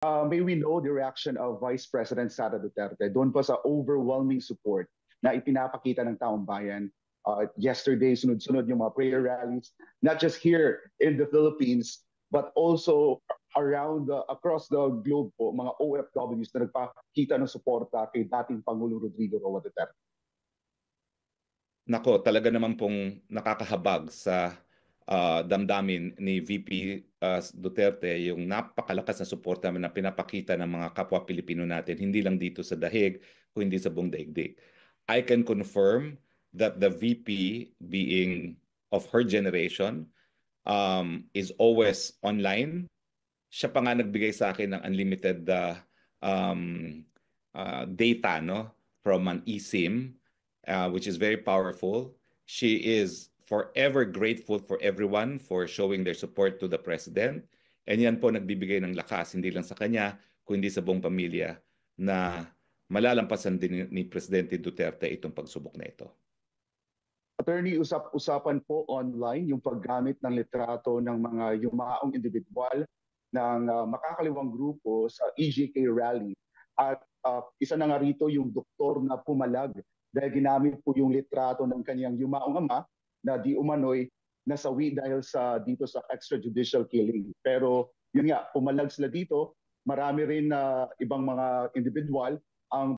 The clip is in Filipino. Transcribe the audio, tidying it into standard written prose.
May we know the reaction of Vice President Sara Duterte doon po sa overwhelming support na ipinapakita ng taong bayan. Yesterday, sunod-sunod yung mga prayer rallies, not just here in the Philippines, but also across the globe po, mga OFWs na nagpakita ng suporta kay dating Pangulong Rodrigo Roa Duterte. Nako, talaga naman pong nakakahabag sa damdamin ni VP Duterte yung napakalakas na suporta na pinapakita ng mga kapwa Pilipino natin, hindi lang dito sa dahig, kundi sa buong daigdig. I can confirm that the VP, being of her generation, is always online. Siya pa nga nagbigay sa akin ng unlimited um, data, no, from an eSIM, which is very powerful. She is forever grateful for everyone for showing their support to the president. And yan po nagbibigay ng lakas, hindi lang sa kanya, kundi sa buong pamilya na malalampasan din ni Presidente Duterte itong pagsubok na ito. Attorney, usap-usapan po online yung paggamit ng litrato ng mga yumaong individual ng makakaliwang grupo sa EJK rally. At isa na nga rito yung doktor na pumalag dahil ginamit po yung litrato ng kanyang yumaong ama na di umano'y nasawi dahil dito sa extrajudicial killing. Pero yun nga, pumalag sila dito. Marami rin na ibang mga individual ang